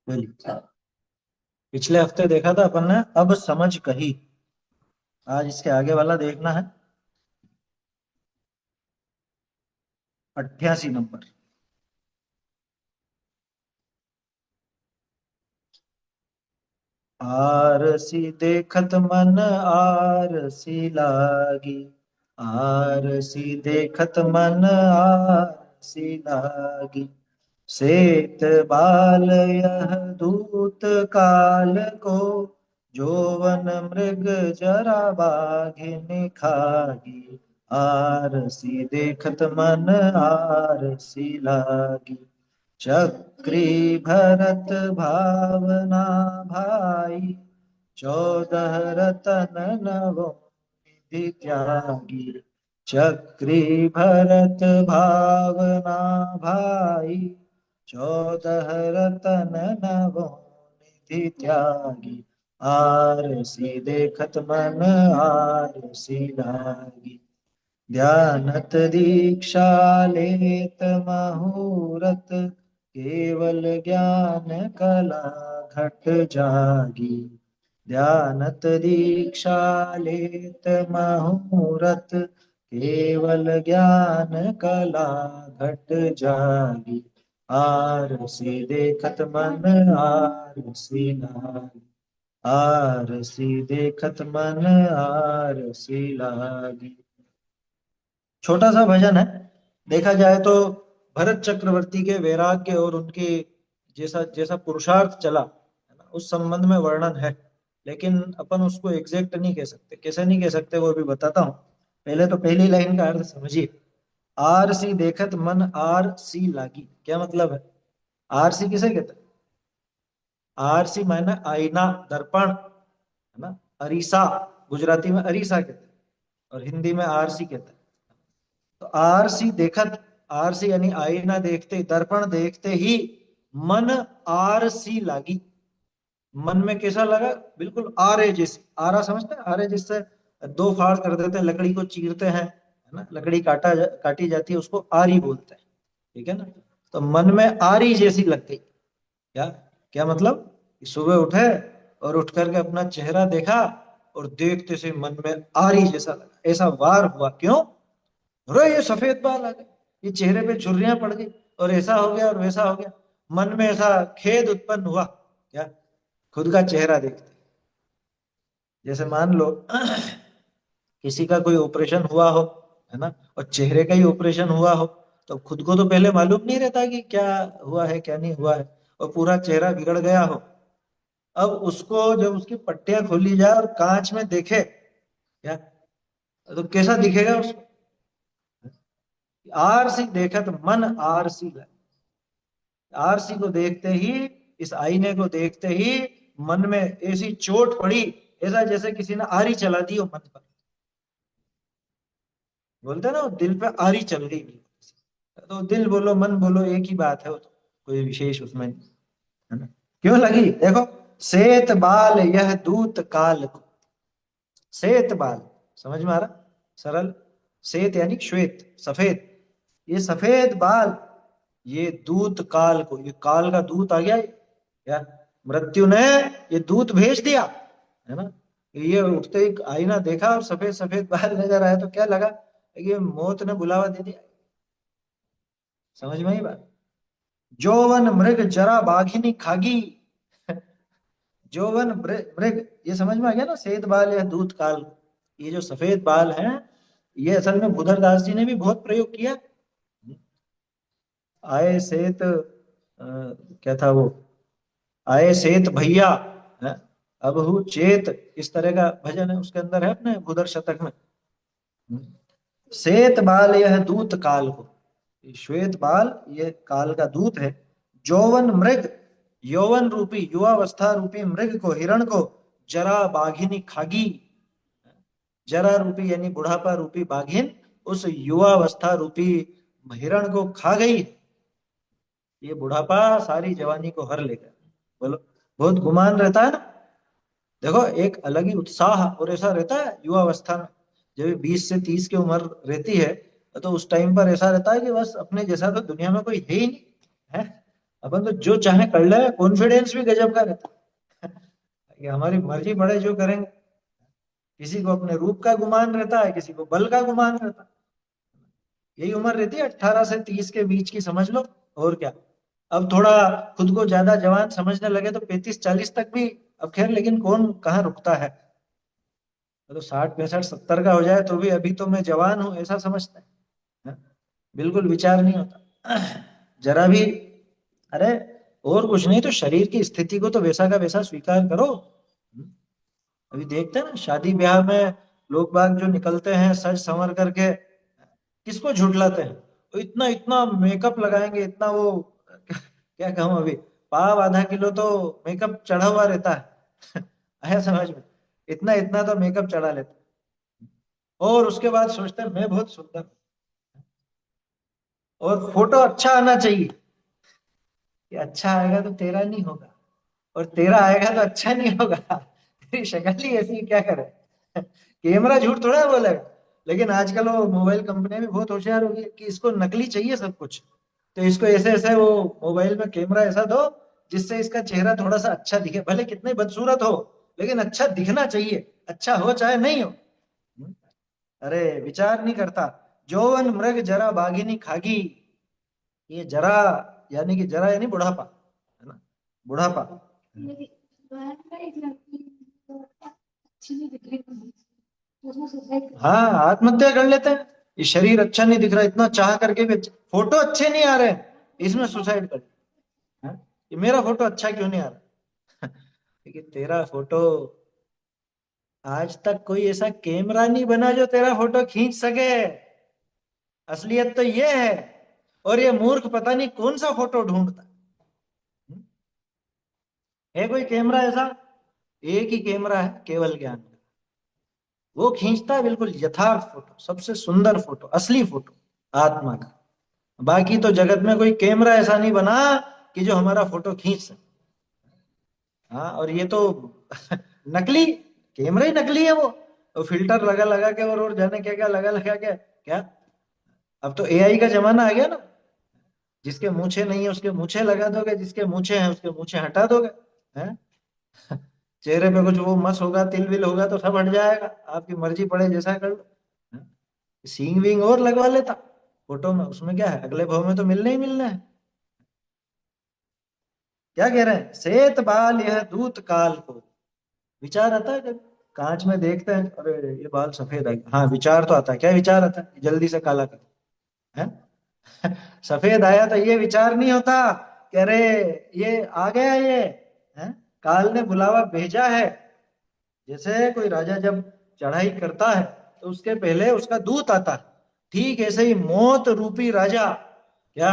बिल्कुल। पिछले हफ्ते देखा था अपन ने, अब समझ कही। आज इसके आगे वाला देखना है। 88 नंबर। आरसी देखत मन आरसी लागी। आरसी देखत मन आरसी लागी। सेत बाल यह दूत काल को। जोवन मृग जरा बाघिन खागी। आरसी देखत मन आरसी लागी। चक्री भरत भावना भाई। 14 रतन नवो निधि त्यागी। चक्री भरत भावना भाई। 14 रतन नवो निधि त्यागी। आरसी देखत मन आरसी लागी। ध्यानत दीक्षा लेत मुहूर्त। केवल ज्ञान कला घट जागी। ध्यानत दीक्षा लेत मुहूर्त। केवल ज्ञान कला घट जागी। आरसी देखत मन आरसी लागी। आरसी देखत मन आरसी लागी। छोटा सा भजन है। देखा जाए तो भरत चक्रवर्ती के वैराग्य और उनके जैसा जैसा पुरुषार्थ चला है ना, उस संबंध में वर्णन है। लेकिन अपन उसको एग्जैक्ट नहीं कह सकते। कैसे नहीं कह सकते वो भी बताता हूँ। पहले तो पहली लाइन का अर्थ समझिए। आर सी देखत मन आर सी लागी, क्या मतलब है? आर सी किसे कहते हैं? आर सी मायने आईना, दर्पण, है ना। अरीसा, गुजराती में अरीसा कहते हैं और हिंदी में आरसी कहते हैं। तो आरसी देखत, आरसी यानी आईना देखते, दर्पण देखते ही मन आरसी लागी। मन में कैसा लगा? बिल्कुल आरे जैसे। आरा समझते हैं? आरे जिससे दो फाड़ कर देते हैं, लकड़ी को चीरते हैं, है ना। लकड़ी काटी जाती है, उसको आरी बोलते हैं। ठीक है ना। तो मन में आरी जैसी लग गई। क्या? क्या मतलब? सुबह उठे और उठ करके अपना चेहरा देखा और देखते से मन में आरी जैसा लगा, ऐसा वार हुआ। क्यों? अरे ये सफेद बाल आ गए, ये चेहरे पे झुर्रियां पड़ गई, और ऐसा हो गया और वैसा हो गया। मन में ऐसा खेद उत्पन्न हुआ। क्या? खुद का चेहरा देखते। जैसे मान लो किसी का कोई ऑपरेशन हुआ हो, है ना, और चेहरे का ही ऑपरेशन हुआ हो, तो खुद को तो पहले मालूम नहीं रहता कि क्या हुआ है क्या नहीं हुआ है, और पूरा चेहरा बिगड़ गया हो। अब उसको जब उसकी पट्टियां खोली जाए और कांच में देखे, क्या, तो कैसा दिखेगा उसको? आरसी देखा तो मन आरसी लगे। आरसी को देखते ही, इस आईने को देखते ही मन में ऐसी चोट पड़ी, ऐसा जैसे किसी ने आरी चला दी हो मन पर। बोलते हैं ना, वो दिल पे आरी चल गई। तो दिल बोलो मन बोलो एक ही बात है, वो तो कोई विशेष उसमें नहीं, है ना। क्यों लगी? देखो, सेत बाल यह दूत काल को। श्वेत बाल, समझ में आ रहा? सरल। श्वेत यानी श्वेत, सफेद। ये सफेद बाल, ये दूत काल को, ये काल का दूत आ गया क्या? मृत्यु ने ये दूत भेज दिया, है ना। ये उठते ही आईना देखा और सफेद सफेद बाल नजर आया, तो क्या लगा? ये मौत ने बुलावा दे दिया। समझ में आई बात? जोवन मृग जरा बाघिनी खागी। जोवन मृग, ये समझ में आ गया ना, श्वेत बाल या दूत काल। ये जो सफेद बाल हैं, ये असल में बुधर दास जी ने भी बहुत प्रयोग किया। आए श्वेत क्या था वो? आए श्वेत भैया, है, अब हूँ चेत, इस तरह का भजन है उसके अंदर, है अपने बुधर शतक में। श्वेत बाल यह दूत काल को। ये श्वेत बाल ये काल का दूत है। जौवन मृग, यौवन रूपी, युवावस्था रूपी मृग को, हिरण को, जरा बाघिनी खागी। जरा रूपी यानी बुढ़ापा रूपी बाघिन उस युवावस्था रूपी हिरण को खा गई। ये बुढ़ापा सारी जवानी को हर लेगा। बोलो, बहुत गुमान रहता है ना। देखो, एक अलग ही उत्साह और ऐसा रहता है युवावस्था में। जब 20 से 30 की उम्र रहती है, तो उस टाइम पर ऐसा रहता है कि बस अपने जैसा तो दुनिया में कोई है ही नहीं, है। अपन तो जो चाहे कर ले, कॉन्फिडेंस भी गजब का रहता है कि हमारी मर्जी पड़े जो करेंगे। किसी को अपने रूप का गुमान रहता है, किसी को बल का गुमान रहता है। यही उम्र रहती है 18 से 30 के बीच की, समझ लो। और क्या। अब थोड़ा खुद को ज्यादा जवान समझने लगे तो 35 40 तक भी। अब खैर, लेकिन कौन कहाँ रुकता है। तो 60 65 70 का हो जाए तो भी अभी तो मैं जवान हूँ ऐसा समझता है। हाँ? बिल्कुल विचार नहीं होता जरा भी। अरे, और कुछ नहीं तो शरीर की स्थिति को तो वैसा का वैसा स्वीकार करो। अभी देखते हैं ना शादी ब्याह में लोग बाग जो निकलते हैं सज संवर करके, किसको झुठलाते हैं। तो इतना इतना मेकअप लगाएंगे, इतना वो क्या कहूँ अभी, पाव आधा किलो तो मेकअप चढ़ा हुआ रहता है आया समझ में। इतना इतना तो मेकअप चढ़ा लेते हैं। और उसके बाद सोचते हैं मैं बहुत सुंदर हूं। और फोटो अच्छा आना चाहिए, कि अच्छा आएगा तो तेरा नहीं होगा, और तेरा आएगा तो अच्छा नहीं होगा तेरी शक्ल ही ऐसी, क्या करे कैमरा झूठ थोड़ा बोलेगा। लेकिन आजकल वो मोबाइल कंपनियां भी बहुत होशियार हो गई कि इसको नकली चाहिए सब कुछ। तो इसको ऐसे ऐसे वो मोबाइल में कैमरा ऐसा दो जिससे इसका चेहरा थोड़ा सा अच्छा दिखे, भले कितने बदसूरत हो, लेकिन अच्छा दिखना चाहिए, अच्छा हो चाहे नहीं हो। अरे, विचार नहीं करता। जौवन मृग जरा बाघिनी खागी। ये जरा यानी कि जरा यानी बुढ़ापा, है ना। बुढ़ापा। मेरी बहन का एक लड़की तो अच्छी नहीं दिख रही थी, तो उसने सुसाइड कर हाँ, आत्महत्या कर लेते हैं। ये शरीर अच्छा नहीं दिख रहा, इतना चाह करके भी फोटो अच्छे नहीं आ रहे हैं, इसमें सुसाइड कर। हाँ? ये मेरा फोटो अच्छा क्यों नहीं आ रहा क्योंकि तेरा फोटो, आज तक कोई ऐसा कैमरा नहीं बना जो तेरा फोटो खींच सके। असलियत तो ये है। और ये मूर्ख पता नहीं कौन सा फोटो ढूंढता है। कोई कैमरा ऐसा, एक ही कैमरा है, केवल ज्ञान का। वो खींचता है बिल्कुल यथार्थ फोटो, सबसे सुंदर फोटो, असली फोटो, आत्मा का। बाकी तो जगत में कोई कैमरा ऐसा नहीं बना कि जो हमारा फोटो खींच सके। हाँ, और ये तो नकली, कैमरा ही नकली है वो। तो फिल्टर लगा लगा के और जाने क्या क्या लगा लगा के क्या। अब तो एआई का जमाना आ गया ना। जिसके मूछे नहीं है उसके मूछे लगा दोगे, जिसके मूछे हैं उसके मूछे हटा दोगे। हैं? चेहरे पे कुछ वो मस होगा, तिल विल होगा तो सब हट जाएगा, आपकी मर्जी पड़े जैसा कर लो। हैं? सींग वींग और लगवा लेता फोटो में, उसमें क्या है, अगले भाव में तो मिलने ही मिलना है। क्या कह रहे हैं, सेत बाल यह दूत काल को। विचार आता है जब कांच में देखते हैं, अरे ये बाल सफेद है, हाँ विचार तो आता है। क्या विचार आता है, जल्दी से काला कर। है सफेद आया तो ये विचार नहीं होता कि अरे ये आ गया ये, है काल ने बुलावा भेजा है। जैसे कोई राजा जब चढ़ाई करता है तो उसके पहले उसका दूत आता है, ठीक ऐसे ही मौत रूपी राजा, क्या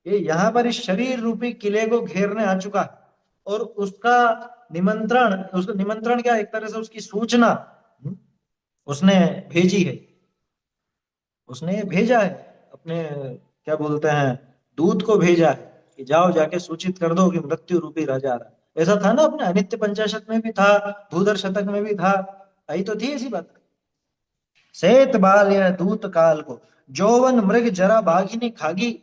ये यहाँ पर इस शरीर रूपी किले को घेरने आ चुका है। और उसका निमंत्रण, उसका निमंत्रण क्या, एक तरह से उसकी सूचना हम्म, उसने भेजी है। उसने ये भेजा है अपने, क्या बोलते हैं, दूत को भेजा है कि जाओ जाके सूचित कर दो कि मृत्यु रूपी राजा आ रहा है। ऐसा था ना अपने अनित्य पंचाशत में भी था, भूधर शतक में भी था, आई तो थी ऐसी बात। सेत बाल यह दूत काल को, जौवन मृग जरा बाघिनी खागी।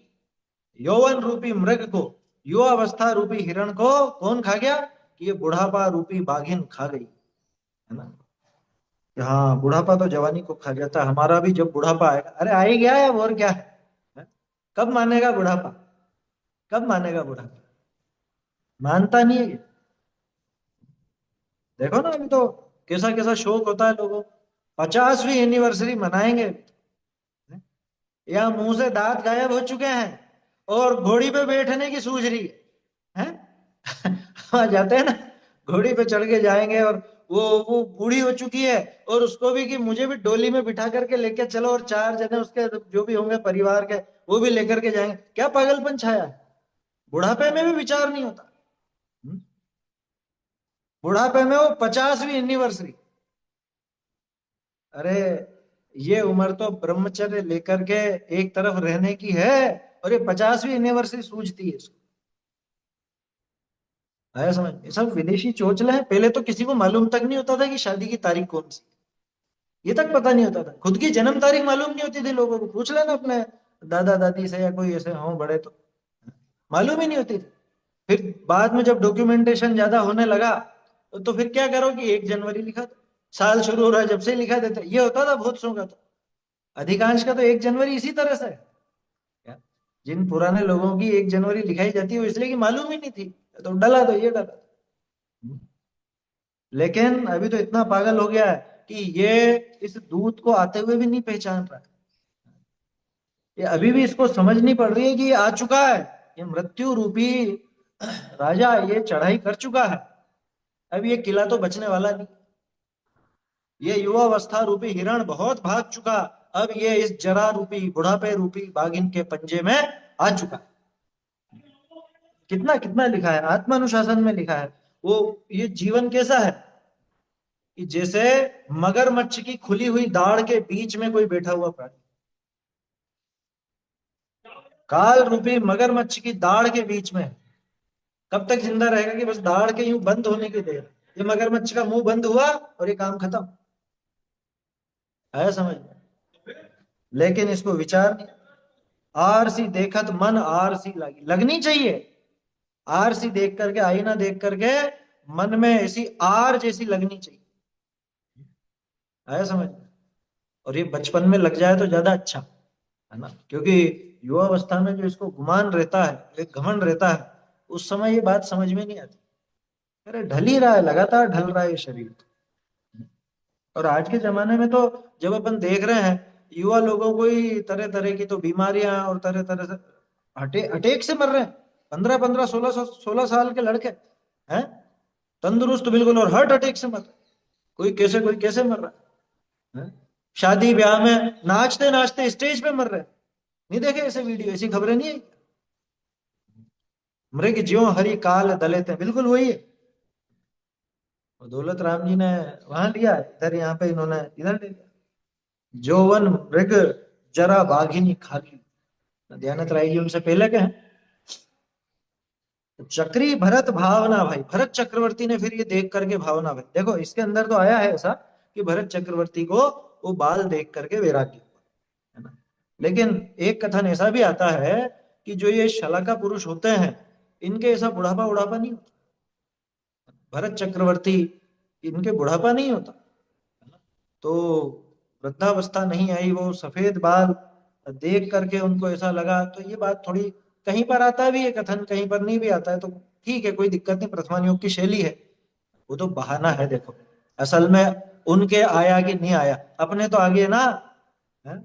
यौवन रूपी मृग को, युवा अवस्था रूपी हिरण को कौन खा गया, कि ये बुढ़ापा रूपी बाघिन खा गई, है ना। कि हाँ, बुढ़ापा तो जवानी को खा जाता है, हमारा भी जब बुढ़ापा आएगा, अरे आ ही गया है, अब और क्या है। हैं? कब मानेगा बुढ़ापा, कब मानेगा बुढ़ापा, मानता नहीं है ये। देखो ना अभी तो कैसा कैसा शौक होता है लोगों को। 50वीं एनिवर्सरी मनाएंगे, हैं? या मुंह से दांत गायब हो चुके हैं और घोड़ी पे बैठने की सूझ रही है। हैं? वहां जाते हैं ना, घोड़ी पे चढ़ के जाएंगे और वो बूढ़ी हो चुकी है, और उसको भी कि मुझे भी डोली में बिठा करके लेके चलो, और 4 जने उसके जो भी होंगे परिवार के वो भी लेकर के जाएंगे। क्या पागलपन छाया है। बुढ़ापे में भी विचार नहीं होता। हम्म? बुढ़ापे में वो 50वीं एनिवर्सरी, अरे ये उम्र तो ब्रह्मचर्य लेकर के एक तरफ रहने की है, और ये 50वीं एनिवर्सरी सूझती है इसको। आया समझ, ये सब विदेशी चोचले हैं। पहले तो किसी को मालूम तक नहीं होता था कि शादी की तारीख कौन सी, ये तक पता नहीं होता था। खुद की जन्म तारीख मालूम नहीं होती थी लोगों को, पूछ लेना अपने दादा दादी से या कोई ऐसे हो बड़े तो। मालूम ही नहीं होती थी। फिर बाद में जब डॉक्यूमेंटेशन ज्यादा होने लगा तो फिर क्या करो कि 1 जनवरी लिखा दो, साल शुरू हो रहा है जब से लिखा देते, ये होता था बहुत सौ का। तो अधिकांश का तो 1 जनवरी इसी तरह से है। क्या? जिन पुराने लोगों की 1 जनवरी लिखाई जाती है वो इसलिए कि मालूम ही नहीं थी, तो डला दो ये डला। लेकिन अभी तो इतना पागल हो गया है कि ये इस दूत को आते हुए भी नहीं पहचान रहा है। ये अभी भी इसको समझनी पड़ रही है कि ये आ चुका है, ये मृत्यु रूपी राजा ये चढ़ाई कर चुका है। अब ये किला तो बचने वाला नहीं। ये युवावस्था रूपी हिरण बहुत भाग चुका, अब ये इस जरा रूपी बुढ़ापे रूपी बाघिन के पंजे में आ चुका। कितना कितना लिखा है आत्मानुशासन में, लिखा है वो। ये जीवन कैसा है कि जैसे मगरमच्छ की खुली हुई दाढ़ के बीच में कोई बैठा हुआ प्राणी, काल रूपी मगरमच्छ की दाढ़ के बीच में। कब तक जिंदा रहेगा कि बस दाढ़ के यूं बंद होने की देर। ये मगरमच्छ का मुंह बंद हुआ और ये काम खत्म। आया समझ में? लेकिन इसको विचार नहीं। आरसी देखत मन आरसी लगी, लगनी चाहिए। आरसी देख करके, आईना देख करके मन में ऐसी आर जैसी लगनी चाहिए। आया समझ में? और ये बचपन में लग जाए तो ज्यादा अच्छा है ना, क्योंकि युवावस्था में जो इसको गुमान रहता है, एक घमंड रहता है, उस समय ये बात समझ में नहीं आती। अरे ढल ही रहा है, लगातार ढल रहा है ये शरीर। और आज के जमाने में तो जब अपन देख रहे हैं युवा लोगों को ही तरह तरह की तो बीमारियां और तरह तरह से अटैक से मर रहे हैं। 15-15 16 साल के लड़के हैं, तंदुरुस्त बिल्कुल, और हार्ट अटैक से मर रहे हैं। कोई कैसे मर रहा है? शादी ब्याह में नाचते नाचते स्टेज पे मर रहे हैं। नहीं देखे ऐसे वीडियो, ऐसी खबरें नहीं आई? मृग ज्यों हरि काल दले थे, बिल्कुल वही है। और दौलत राम जी ने वहां लिया, इधर यहाँ पे इन्होंने इधर ले लिया। जोवन मृग जरा बाघिनी खाली। दयानंद राय जी उनसे पहले के हैं। चक्री भरत भावना भाई, भरत चक्रवर्ती ने फिर ये देख करके भावना भाई, देखो इसके अंदर तो आया है ऐसा कि भरत चक्रवर्ती को वो बाल देख करके वैराग्य हुआ, है ना। लेकिन एक कथन ऐसा भी आता है कि जो ये शलाका पुरुष होते हैं इनके ऐसा बुढ़ापा उड़ापा नहीं होता। भरत चक्रवर्ती, इनके बुढ़ापा नहीं होता, है ना। तो वृद्धावस्था नहीं आई, वो सफेद बाल देख करके उनको ऐसा लगा। तो ये बात थोड़ी, कहीं पर आता भी है कथन, कहीं पर नहीं भी आता है, तो ठीक है, कोई दिक्कत नहीं, प्रथमान योग की शैली है। वो तो बहाना है देखो, असल में उनके आया कि नहीं आया, अपने तो आगे ना है।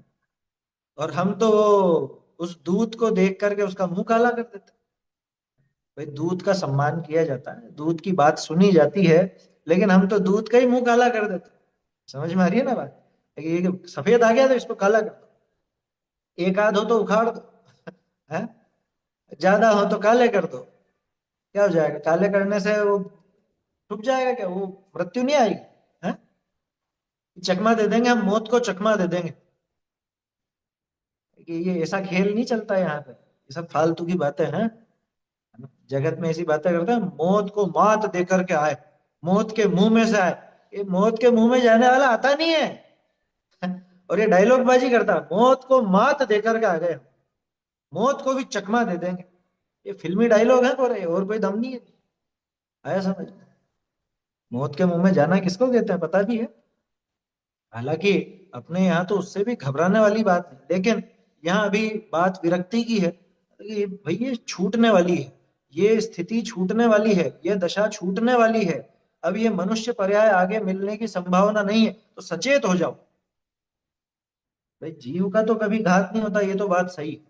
और हम तो उस दूत को देख करके उसका मुंह काला कर देते। भाई दूत का सम्मान किया जाता है, दूत की बात सुनी जाती है, लेकिन हम तो दूत का ही मुंह काला कर देते। समझ में आ रही है ना बात? ये सफेद आ गया तो इसको काला कर दो, एक आध हो तो उखाड़ दो, है, ज्यादा हो तो काले कर दो। क्या हो जाएगा काले करने से? वो छुप जाएगा क्या? वो मृत्यु नहीं आएगी, है? चकमा दे देंगे हम, मौत को चकमा दे देंगे। कि ये ऐसा खेल नहीं चलता है यहाँ पे, ये सब फालतू की बातें हैं। जगत में ऐसी बातें करते हैं, मौत को मात दे करके आए, मौत के मुंह में से आए। ये मौत के मुंह में जाने वाला आता नहीं है। और ये डायलॉग बाजी करता है, मौत को मात दे करके आ गए, मौत को भी चकमा दे देंगे। ये फिल्मी डायलॉग है, और कोई दम नहीं है। आया समझ? मौत के मुंह में जाना किसको कहते हैं पता भी है। हालांकि अपने यहाँ तो उससे भी घबराने वाली बात है, लेकिन यहाँ अभी बात विरक्ति की है कि भाई ये छूटने वाली है, ये स्थिति छूटने वाली है, ये दशा छूटने वाली है। अब ये मनुष्य पर्याय आगे मिलने की संभावना नहीं है, तो सचेत हो जाओ। भाई जीव का तो कभी घात नहीं होता, ये तो बात सही है।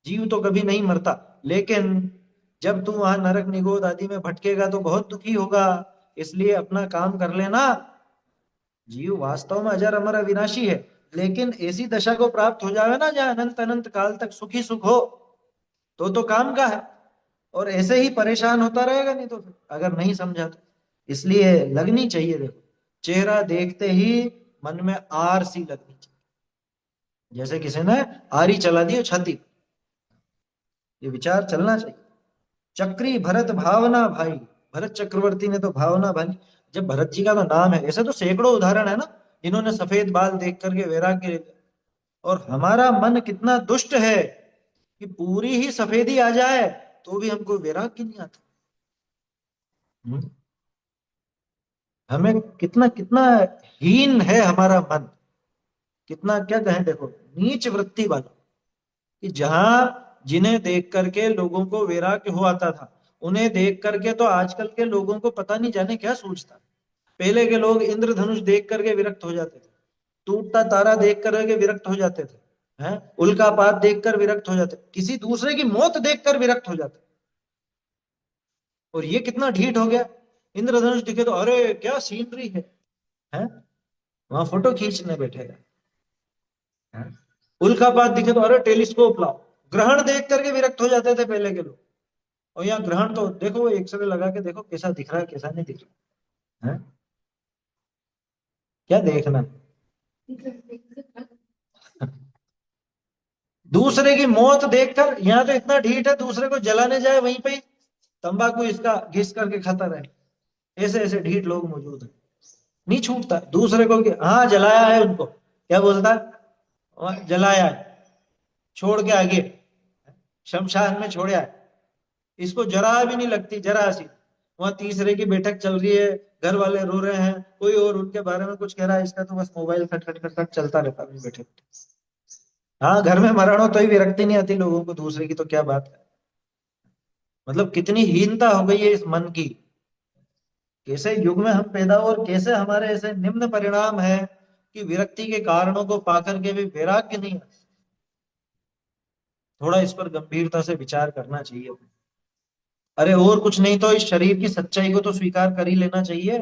जीव तो कभी नहीं मरता, लेकिन जब तू वहां नरक निगोद आदि में भटकेगा तो बहुत दुखी होगा। इसलिए अपना काम कर लेना। जीव वास्तव में अजर अमर अविनाशी है, लेकिन ऐसी दशा को प्राप्त हो जाए ना जहां अनंत अनंत काल तक सुखी सुख हो, तो काम का है। और ऐसे ही परेशान होता रहेगा नहीं तो फिर, अगर नहीं समझा तो। इसलिए लगनी चाहिए, देखो चेहरा देखते ही मन में आर सी लगनी चाहिए, जैसे किसी ने आरी चला दी हो छाती पे। ये विचार चलना चाहिए। चक्री भरत भावना भाई, भरत चक्रवर्ती ने तो भावना भाई। जब भरत जी का तो नाम है, ऐसे तो सैकड़ों उदाहरण है ना, इन्होंने सफेद बाल देख करके वैराग्य ले लिया। और हमारा मन कितना दुष्ट है कि पूरी ही सफेदी आ जाए तो भी हमको वैराग्य नहीं आता। हम्म? हमें कितना कितना हीन है हमारा मन, कितना क्या कहें, देखो नीच वृत्ति वाला, कि जहां जिन्हें देख करके लोगों को वैराग्य हो आता था, उन्हें देख करके तो आजकल के लोगों को पता नहीं जाने क्या सोचता। पहले के लोग इंद्रधनुष देख करके विरक्त हो जाते थे, टूटता तारा देख करके विरक्त हो जाते थे, हैं, उल्कापात देखकर विरक्त हो जाते, किसी दूसरे की मौत देखकर विरक्त हो जाते। और ये कितना ढीठ हो गया, इंद्रधनुष दिखे तो अरे क्या सीनरी है? वहां फोटो खींचने बैठेगा। हैं? उल्कापात दिखे तो अरे टेलीस्कोप लाओ। ग्रहण देख करके विरक्त हो जाते थे पहले के लोग, और यहाँ ग्रहण तो देखो, वो एक्सरे लगा के देखो कैसा दिख रहा है कैसा नहीं दिख रहा है। क्या देखना। दूसरे की मौत देखकर, यहाँ तो इतना ढीठ है, दूसरे को जलाने जाए वहीं पे ही तंबाकू इसका घिस करके खाता रहे। ऐसे ऐसे ढीठ लोग मौजूद है। नहीं छूटता दूसरे को कि हाँ जलाया है, उनको क्या बोलता है, जलाया है, छोड़ के आगे शमशान में छोड़ा है। इसको जरा भी नहीं लगती, जरा सी। वहां तीसरे की बैठक चल रही है, घर वाले रो रहे हैं, कोई और उनके बारे में कुछ कह रहा है, इसका तो बस मोबाइल खट खट खट खट चलता रहता है बैठे। हाँ, घर में मरण हो तो ही विरक्ति नहीं आती लोगों को, दूसरे की तो क्या बात है। मतलब कितनी हीनता हो गई है इस मन की। कैसे युग में हम पैदा हुए और कैसे हमारे ऐसे निम्न परिणाम है कि विरक्ति के कारणों को पाकर के भी वैराग्य नहीं आता। थोड़ा इस पर गंभीरता से विचार करना चाहिए। अरे और कुछ नहीं तो इस शरीर की सच्चाई को तो स्वीकार कर ही लेना चाहिए।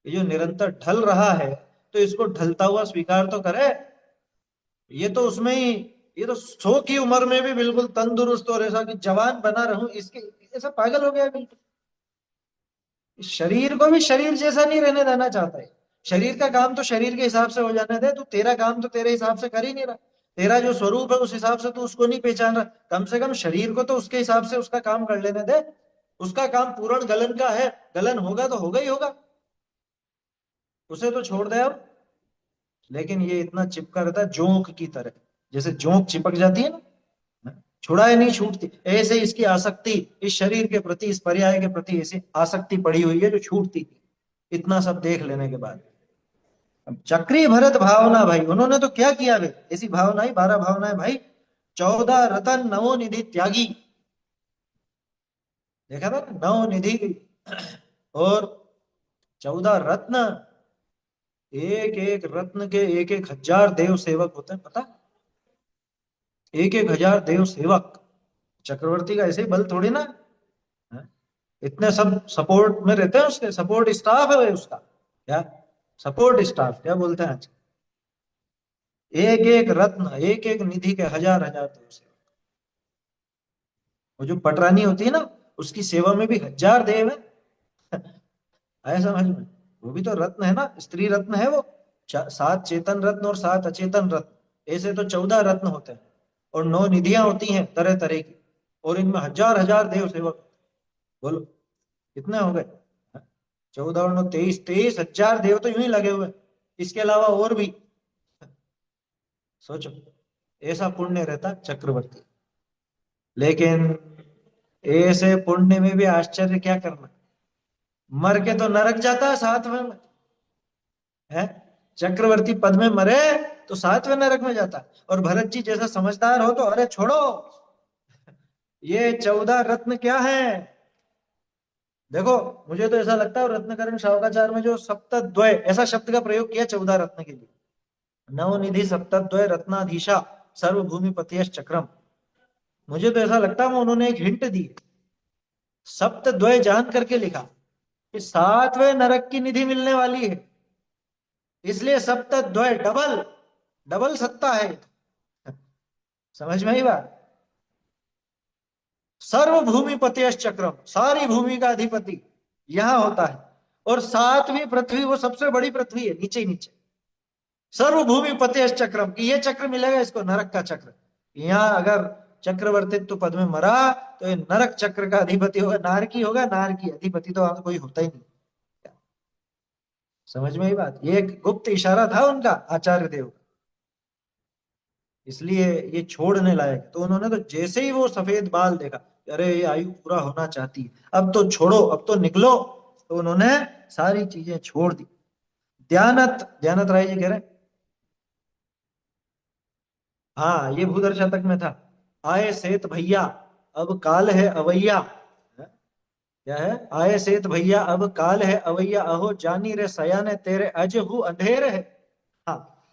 ये जो निरंतर ढल रहा है, तो इसको ढलता हुआ स्वीकार तो करे। ये तो उसमें ही, ये तो 100 की उम्र में भी बिल्कुल तंदुरुस्त और ऐसा कि जवान बना रहूं, इसके ऐसा पागल हो गया बिल्कुल। इस शरीर को भी शरीर जैसा नहीं रहने देना चाहता है। शरीर का काम तो शरीर के हिसाब से हो जाने दे, तू तेरा काम तो तेरे हिसाब से कर ही नहीं रहा। तेरा जो स्वरूप है उस हिसाब से तू उसको नहीं पहचान रहा, कम से कम शरीर को तो उसके हिसाब से उसका काम कर लेने दे। उसका काम पूर्ण गलन का है, गलन होगा तो होगा ही होगा, उसे तो छोड़ दे अब। लेकिन ये इतना चिपका रहता है जोंक की तरह, जैसे जोंक चिपक जाती है ना, छुड़ाए नहीं छूटती, ऐसे इसकी आसक्ति इस शरीर के प्रति, इस पर्याय के प्रति ऐसी आसक्ति पड़ी हुई है जो छूटती नहीं। इतना सब देख लेने के बाद अब चक्री भरत भावना, भाई उन्होंने तो क्या किया वे, ऐसी भावनाएं 12 भावनाएं भाई। 14 रतन नवो निधि त्यागी, देखा था ना, नव निधि और 14 रत्न। एक एक रत्न के एक एक हजार देव सेवक होते हैं, पता, एक एक हजार देव सेवक। चक्रवर्ती का ऐसे ही बल थोड़ी ना है? इतने सब सपोर्ट में रहते हैं, उसके सपोर्ट स्टाफ है भाई उसका, क्या सपोर्ट स्टाफ क्या बोलते हैं आज। एक एक रत्न, एक एक निधि के हजार हजार देव सेवक। वो जो पटरानी होती है ना, उसकी सेवा में भी हजार देव है। आया समझ में। वो भी तो रत्न है ना, स्त्री रत्न है वो। 7 चेतन रत्न और 7 अचेतन रत्न, ऐसे तो 14 रत्न होते हैं। और 9 निधियां होती हैं तरह तरह की, और इनमें हजार हजार देव सेवक। बोलो कितने हो गए? 14 और 9 23, 23,000 देव तो यूं ही लगे हुए। इसके अलावा और भी, सोचो ऐसा पुण्य रहता चक्रवर्ती। लेकिन ऐसे पुण्य में भी आश्चर्य क्या करना, मर के तो नरक जाता है 7वें में है। चक्रवर्ती पद में मरे तो 7वें नरक में जाता। और भरत जी जैसा समझदार हो तो अरे छोड़ो, ये 14 रत्न क्या है। देखो मुझे तो ऐसा लगता है रत्नकरण शावकाचार में जो सप्तद्वय ऐसा शब्द का प्रयोग किया 14 रत्न के लिए, नवनिधि सप्तद्वय रत्नाधीशा सर्वभूमि पतियश चक्रम। मुझे तो ऐसा लगता है उन्होंने एक हिंट दी, सप्तद्वय जान करके लिखा कि 7वें नरक की निधि मिलने वाली है, इसलिए सप्तद्वय डबल, डबल सत्ता है। समझ में ही बात। सर्वभूमि पतियश चक्रम, सारी भूमि का अधिपति यहां होता है। और 7वीं पृथ्वी, वो सबसे बड़ी पृथ्वी है, नीचे नीचे। सर्वभूमि पतियश चक्रम की ये चक्र मिलेगा इसको, नरक का चक्र। यहाँ अगर चक्रवर्तित्व पद में मरा तो ये नरक चक्र का अधिपति होगा, नारकी होगा, नारकी अधिपति तो कोई होता ही नहीं। समझ में ही बात। ये एक गुप्त इशारा था उनका, आचार्य देव। इसलिए ये छोड़ने लायक है। तो उन्होंने तो जैसे ही वो सफेद बाल देखा, अरे ये आयु पूरा होना चाहती है, अब तो छोड़ो, अब तो निकलो, तो उन्होंने सारी चीजें छोड़ दी। दयानत दयानत राय जी कह रहे हैं, हाँ ये भूधर शतक में था। आए सेत भैया अब काल है अवैया, क्या है, आए सेत भैया अब काल है अवैया, अहो जानी रे सयाने तेरे अजहू अंधेर है। हाँ,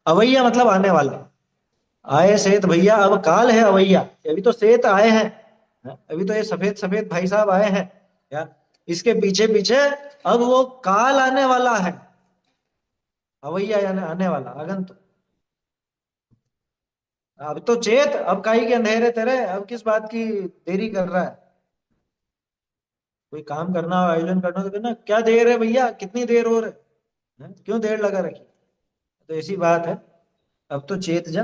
अवैया मतलब आने वाला। आए सेत भैया अब काल है अवैया, अभी तो सेत आए हैं, अभी तो ये सफेद सफेद भाई साहब आए हैं, क्या, इसके पीछे पीछे अब वो काल आने वाला है। अवैया यानी आने वाला, आगंतुक। अब तो चेत, अब काई के अंधेरे तेरे, अब किस बात की देरी कर रहा है। कोई काम करना हो, आयोजन करना हो तो कहना क्या देर है भैया, कितनी देर हो रही है? क्यों देर लगा रखी। तो ऐसी बात है, अब तो चेत जा।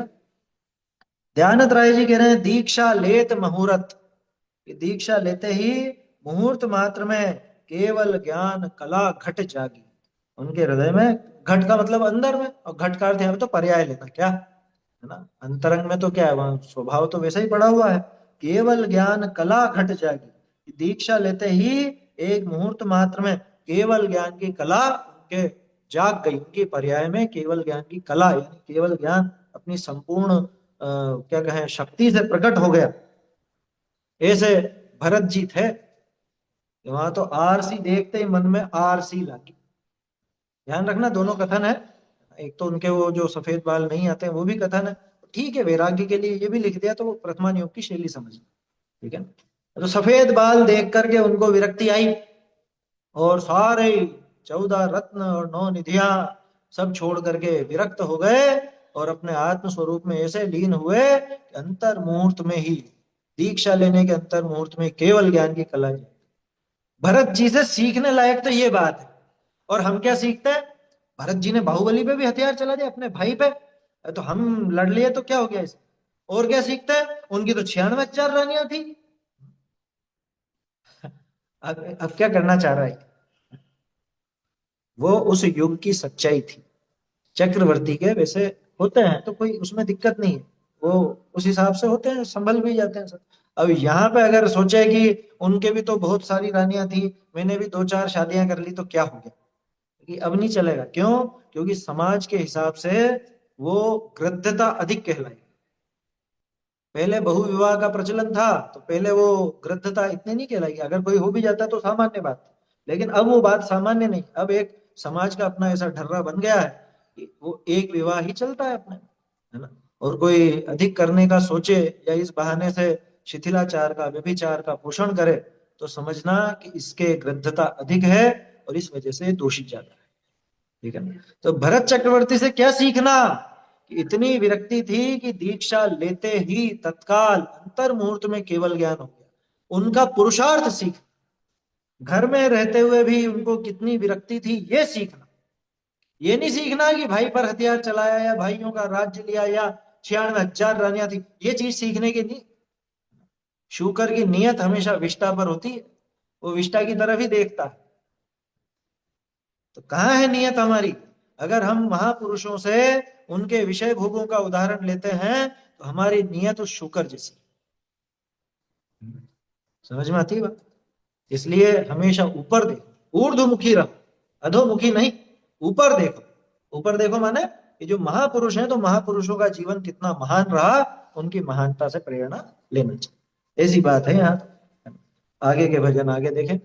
दयानंद राय जी कह रहे हैं दीक्षा लेत मुहूर्त, कि दीक्षा लेते ही मुहूर्त मात्र में केवल ज्ञान कला घट जागी। उनके हृदय में, घट का मतलब अंदर में, और घट का अर्थ यहाँ पे तो पर्याय लेना, क्या है ना, अंतरंग में तो क्या है, वहां स्वभाव तो वैसा ही पड़ा हुआ है। केवल ज्ञान कला घट जागी, दीक्षा लेते ही एक मुहूर्त मात्र में केवल ज्ञान की कला उनके जाग गई। उनके पर्याय में केवल ज्ञान की कला, यानी केवल ज्ञान अपनी संपूर्ण क्या कहें शक्ति से प्रकट हो गया। ऐसे भरत जी थे, वहां तो आरसी देखते ही मन में आरसी लगी। ध्यान रखना दोनों कथन है, एक तो उनके वो जो सफेद बाल नहीं आते हैं वो भी कथन है, ठीक है, वैराग्य के लिए ये भी लिख दिया तो वो प्रथमान योग की शैली समझ, ठीक है। तो सफेद बाल देख करके उनको विरक्ति आई, और सारे 14 रत्न और 9 निधियां सब छोड़ करके विरक्त हो गए, और अपने आत्म स्वरूप में ऐसे लीन हुए कि अंतर मुहूर्त में ही, दीक्षा लेने के अंतर मुहूर्त में केवल ज्ञान की कला है। भरत जी से सीखने लायक तो ये बात है। और हम क्या सीखते हैं, भरत जी ने बाहुबली पे भी हथियार चला दिया अपने भाई पे, तो हम लड़ लिए तो क्या हो गया इसे। और क्या सीखते हैं, उनकी तो 96 रानियां थी। अब क्या करना चाह रहा है, वो उस युग की सच्चाई थी। चक्रवर्ती के वैसे होते हैं तो कोई उसमें दिक्कत नहीं है, वो उस हिसाब से होते हैं, संभल भी जाते हैं सब। अब यहाँ पे अगर सोचे कि उनके भी तो बहुत सारी रानियां थी, मैंने भी 2-4 शादियां कर ली तो क्या हो गया, कि अब नहीं चलेगा। क्यों, क्योंकि समाज के हिसाब से वो गृध्यता अधिक कहलाई। पहले बहुविवाह का प्रचलन था तो पहले वो गृध्यता इतनी नहीं कहलाई, अगर कोई हो भी जाता तो सामान्य बात। लेकिन अब वो बात सामान्य नहीं, अब एक समाज का अपना ऐसा ढर्रा बन गया है कि वो एक विवाह ही चलता है अपने, है ना। और कोई अधिक करने का सोचे या इस बहाने से शिथिलाचार का, व्यभिचार का पोषण करे, तो समझना कि इसके गृध्यता अधिक है, और इस वजह से दोषी ज्यादा है, ठीक है ना। तो भरत चक्रवर्ती से क्या सीखना, कि इतनी विरक्ति थी कि दीक्षा लेते ही तत्काल अंतर मुहूर्त में केवल ज्ञान हो गया। उनका पुरुषार्थ सीख, घर में रहते हुए भी उनको कितनी विरक्ति थी ये सीखना। ये नहीं सीखना कि भाई पर हथियार चलाया या भाइयों का राज्य लिया या 96,000 रानियां थी, ये चीज सीखने की नहीं। शूकर की नियत हमेशा विष्टा पर होती है, वो विष्टा की तरफ ही देखता है। तो कहाँ है नियत हमारी, अगर हम महापुरुषों से उनके विषय भोगों का उदाहरण लेते हैं तो हमारी नियत उस शुकर जैसी। समझ में आती है बात। इसलिए हमेशा ऊपर देखो, ऊर्ध्वमुखी रहो, अधोमुखी नहीं। ऊपर देखो, ऊपर देखो माने ये जो महापुरुष हैं, तो महापुरुषों का जीवन कितना महान रहा, उनकी महानता से प्रेरणा लेना चाहिए, ऐसी बात है यहाँ। आगे के भजन आगे देखें।